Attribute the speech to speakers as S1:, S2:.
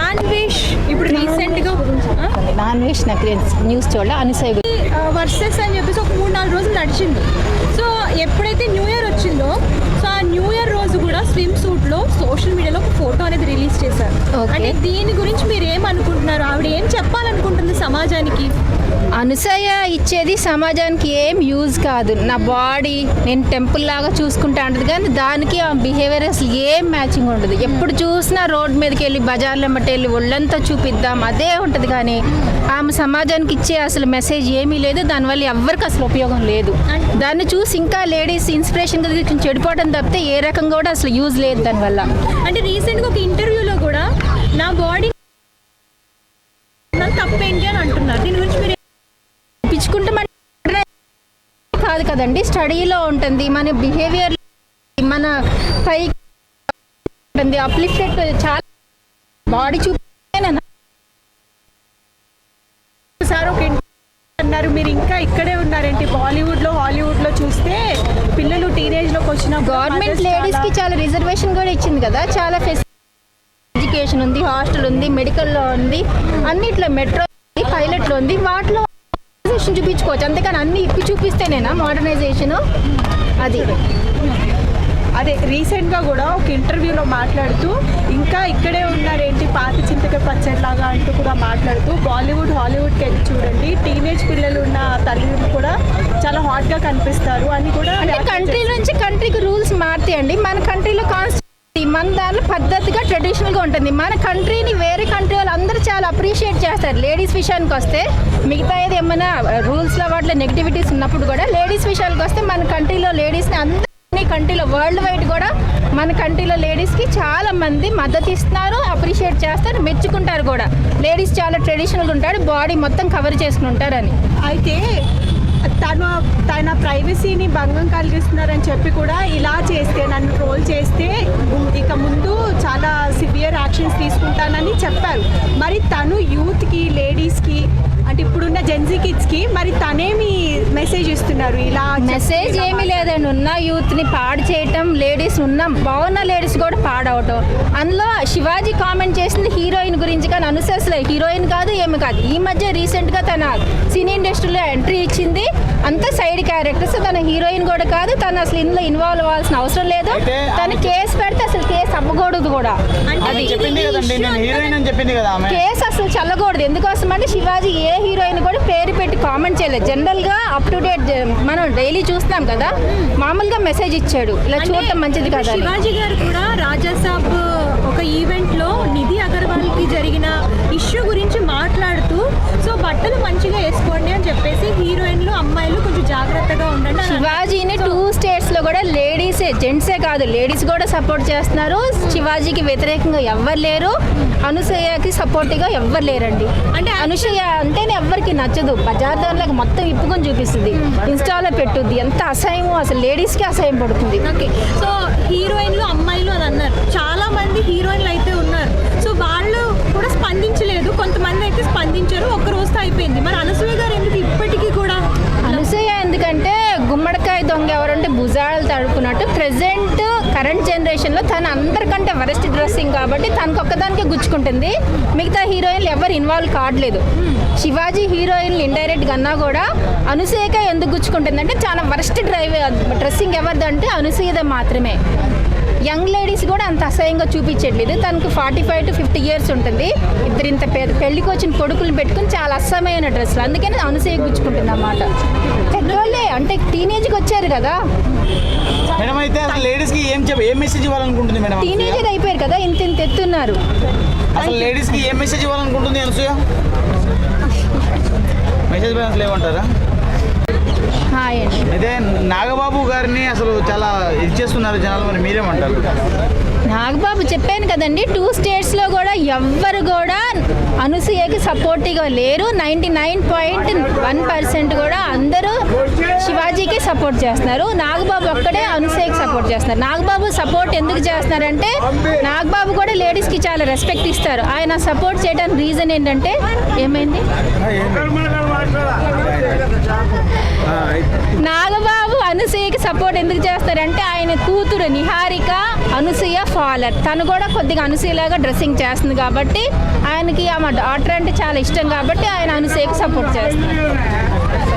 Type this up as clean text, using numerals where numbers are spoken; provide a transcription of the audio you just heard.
S1: Non veg ఇప్పుడు రీసెంట్గా
S2: non veg నాకు న్యూస్ చూడాలి అనసూయ
S1: వర్సెస్ అని చెప్పేసి ఒక 3-4 రోజులు నడిచింది. సో ఎప్పుడైతే న్యూ ఇయర్ వచ్చిందో సో ఆ న్యూ ఇయర్ రోజు కూడా స్విమ్ సూట్లో సోషల్ మీడియాలో ఒక ఫోటో అనేది రిలీజ్ చేశారు. అంటే దీని గురించి మీరు ఏమనుకుంటున్నారు? ఆవిడ ఏం చెప్పాలనుకుంటుంది సమాజానికి?
S2: అనసూయ ఇచ్చేది సమాజానికి ఏం యూజ్ కాదు. నా బాడీ నేను టెంపుల్ లాగా చూసుకుంటా అంటది, కానీ దానికి ఆ బిహేవియర్ అసలు ఏం మ్యాచింగ్ ఉండదు. ఎప్పుడు చూసినా రోడ్ మీదకి వెళ్ళి బజార్లో మట్టి వెళ్ళి ఒళ్ళంతా చూపిద్దాం అదే ఉంటుంది, కానీ ఆమె సమాజానికి ఇచ్చే అసలు మెసేజ్ ఏమీ లేదు. దానివల్ల ఎవరికి అసలు ఉపయోగం లేదు. దాన్ని చూసి ఇంకా లేడీస్ ఇన్స్పిరేషన్గా తీసుకుని చెడిపోవడం తప్పితే ఏ రకంగా కూడా అసలు యూజ్ లేదు దానివల్ల.
S1: అంటే రీసెంట్గా ఒక ఇంటర్వ్యూలో కూడా నా బాడీ తప్పేంటి అని అంటున్నారు. దీని గురించి మీరు
S2: పిచ్చుకుంటామంటే కాదు కదండి, స్టడీలో ఉంటుంది, మన బిహేవియర్ మన పై ఉంటుంది, అప్లిఫ్టెడ్ చాలా బాడీ
S1: సార్ ఒక అన్నారు మీరు ఇంకా ఇక్కడే ఉన్నారేంటి? బాలీవుడ్లో హాలీవుడ్లో చూస్తే పిల్లలు టీనేజ్లోకి వచ్చిన
S2: గవర్నమెంట్ లేడీస్కి చాలా రిజర్వేషన్ కూడా ఇచ్చింది కదా, చాలా ఎడ్యుకేషన్ ఉంది, హాస్టల్ ఉంది, మెడికల్లో ఉంది, అన్నిట్లో మెట్రో ఉంది, పైలట్లో ఉంది, వాటిలో చూపించుకోవచ్చు. అంతేకాని అన్ని ఇప్పి చూపిస్తేనేనా మోడర్నైజేషన్?
S1: అదే రీసెంట్గా కూడా ఒక ఇంటర్వ్యూలో మాట్లాడుతూ ఇంకా ఇక్కడే ఉన్నారేంటి పాత చింతక పచ్చడిలాగా అంటూ కూడా మాట్లాడుతూ బాలీవుడ్ హాలీవుడ్కి వెళ్ళి చూడండి టీనేజ్ పిల్లలు ఉన్న తల్లిదండ్రులు కూడా చాలా హాట్గా కనిపిస్తారు అని కూడా.
S2: అంటే కంట్రీ నుంచి కంట్రీకి రూల్స్ మారుతాయండి. మన కంట్రీలో మన దాంట్లో పద్ధతిగా ట్రెడిషనల్గా ఉంటుంది. మన కంట్రీని వేరే కంట్రీ వాళ్ళు అందరూ చాలా అప్రిషియేట్ చేస్తారు. లేడీస్ విషయానికి వస్తే మిగతా ఏది ఏమైనా రూల్స్లో వాటిలో నెగిటివిటీస్ ఉన్నప్పుడు కూడా లేడీస్ విషయానికి వస్తే మన కంట్రీలో లేడీస్ని అందరినీ కంట్రీలో వరల్డ్ వైడ్ కూడా మన కంట్రీలో లేడీస్కి చాలా మంది మద్దతు ఇస్తున్నారు, అప్రిషియేట్ చేస్తారు, మెచ్చుకుంటారు కూడా. లేడీస్ చాలా ట్రెడిషనల్గా ఉంటారు, బాడీ మొత్తం కవర్ చేసుకుని ఉంటారని.
S1: అయితే తన ప్రైవసీని భంగం కలిగిస్తున్నారని చెప్పి కూడా ఇలా చేస్తే నన్ను ట్రోల్ చేస్తే ఇక ముందు చాలా సివియర్ యాక్షన్స్ తీసుకుంటానని చెప్పారు. మరి తను యూత్కి లేడీస్కి అంటే ఇప్పుడున్న జెన్జీ కిడ్స్కి మరి తనేమి మెసేజ్ ఇస్తున్నారు? ఇలా
S2: మెసేజ్ ఏమీ లేదండి. ఉన్న యూత్ని పాడు చేయటం, లేడీస్ బాగున్న లేడీస్ కూడా పాడవటం. అందులో శివాజీ కామెంట్ చేసింది హీరోయిన్ గురించి, కానీ అనుసూయ హీరోయిన్ కాదు ఏమి కాదు. ఈ మధ్య రీసెంట్గా తన సినీ ఇండస్ట్రీలో ఎంట్రీ ఇచ్చింది, అంతా సైడ్ క్యారెక్టర్స్. తన హీరోయిన్ కూడా కాదు, తను అసలు ఇందులో ఇన్వాల్వ్ అవ్వాల్సిన అవసరం లేదు. తను కేసు పెడితే అసలు కేసు అవ్వకూడదు కూడా. కేసు అసలు చల్లకూడదు. ఎందుకోసం అంటే శివాజీ ఏ హీరోయిన్ కూడా పేరు పెట్టి కామెంట్ చేయలేదు. జనరల్గా అప్ టు డేట్ మనం డైలీ చూస్తాం కదా, మామూలుగా మెసేజ్ ఇచ్చాడు, ఇలా చూడటం మంచిది కదా.
S1: శివాజీ గారు కూడా రాజాసాబ్ ఒక ఈవెంట్లో నిధి అగర్వాల్కి జరిగిన ఇష్యూ గురించి మాట్లాడుతూ సో బట్టలు మంచిగా వేసుకోండి అని చెప్పేసి హీరోయిన్లు అమ్మాయిలు కొంచెం జాగ్రత్తగా ఉండండి.
S2: శివాజీని 2 స్టేట్స్లో కూడా లేడీసే, జెంట్సే కాదు లేడీస్ కూడా సపోర్ట్ చేస్తున్నారు. శివాజీకి వ్యతిరేకంగా ఎవ్వరు లేరు, అనసూయకి సపోర్ట్గా ఎవ్వరు లేరండి. అంటే అనసూయ అంటేనే ఎవ్వరికి నచ్చదు. బజార్ దానిలాగా మొత్తం ఇప్పుకొని చూపిస్తుంది, ఇన్స్టాలో పెట్టుద్ది, ఎంత అసహ్యం, అసలు లేడీస్కి అసహ్యం పడుతుంది.
S1: ఓకే, సో హీరోయిన్లు అమ్మాయిలు అని అన్నారు, చాలా మంది హీరోయిన్లు అయితే ఉన్నారు. సో వాళ్ళు కూడా స్పందించలేదు, కొంతమంది అయితే స్పందించారు, ఒక్క రోజుతో అయిపోయింది. మరి అనసూయ గారు ఎందుకు ఇప్పటికీ కూడా?
S2: అనసూయ ఎందుకంటే గుమ్మడికాయ దొంగ ఎవరంటే భుజాలు తడుకున్నట్టు ప్రెసెంట్ కరెంట్ జనరేషన్లో తను అందరికంటే వరెస్ట్ డ్రెస్సింగ్ కాబట్టి తనకు ఒక్కదానికే గుచ్చుకుంటుంది. మిగతా హీరోయిన్లు ఎవరు ఇన్వాల్వ్ కావట్లేదు. శివాజీ హీరోయిన్లు ఇండైరెక్ట్గా అన్నా కూడా అనసూయకే ఎందుకు గుచ్చుకుంటుంది అంటే చాలా వరెస్ట్ డ్రెస్సింగ్ ఎవరిదంటే అనసూయదే మాత్రమే. యంగ్ లేడీస్ కూడా అంత అసహ్యంగా చూపించట్లేదు. తనకు 45 to 50 years ఉంటుంది. ఇద్దరు ఇంత పెళ్లికి వచ్చిన కొడుకులు పెట్టుకుని చాలా అసహ్యమైన డ్రెస్సులు, అందుకని అనసూయ గుచ్చుకుంటుంది అన్నమాట. పెద్దోళ్ళే అంటే టీనేజ్కి వచ్చారు కదా. టీనేజ్ అయిపోయారు కదా, ఇంత ఎత్తున్నారు.
S3: లేడీస్కి ఏం మెసేజ్ ఇవ్వాలనుకుంటుంది అనసూయ? మెసేజ్ బ్యాలెన్స్ లేవంటారా? అయితే నాగబాబు గారిని అసలు చాలా ఇది చేస్తున్నారు జనాలు, మరి మీరేమంటారు?
S2: నాగబాబు చెప్పాను కదండి, 2 స్టేట్స్లో కూడా ఎవ్వరు కూడా అనసూయకి సపోర్టివ్గా లేరు. 99.1% కూడా అందరూ శివాజీకి సపోర్ట్ చేస్తున్నారు. నాగబాబు ఒక్కడే అనసూయకి సపోర్ట్ చేస్తున్నారు. నాగబాబు సపోర్ట్ ఎందుకు చేస్తున్నారంటే నాగబాబు కూడా లేడీస్కి చాలా రెస్పెక్ట్ ఇస్తారు. ఆయన సపోర్ట్ చేయడానికి రీజన్ ఏంటంటే ఏమైంది, నాగబాబు అనసూయకి సపోర్ట్ ఎందుకు చేస్తారంటే ఆయన కూతురు నిహారిక అనసూయ ఫాలో కాలర్. తను కూడా కొద్దిగా అనసూయలాగా డ్రెస్సింగ్ చేస్తుంది కాబట్టి ఆయనకి ఆమె డాటర్ అంటే చాలా ఇష్టం కాబట్టి ఆయన అనసూయకి సపోర్ట్ చేస్తారు.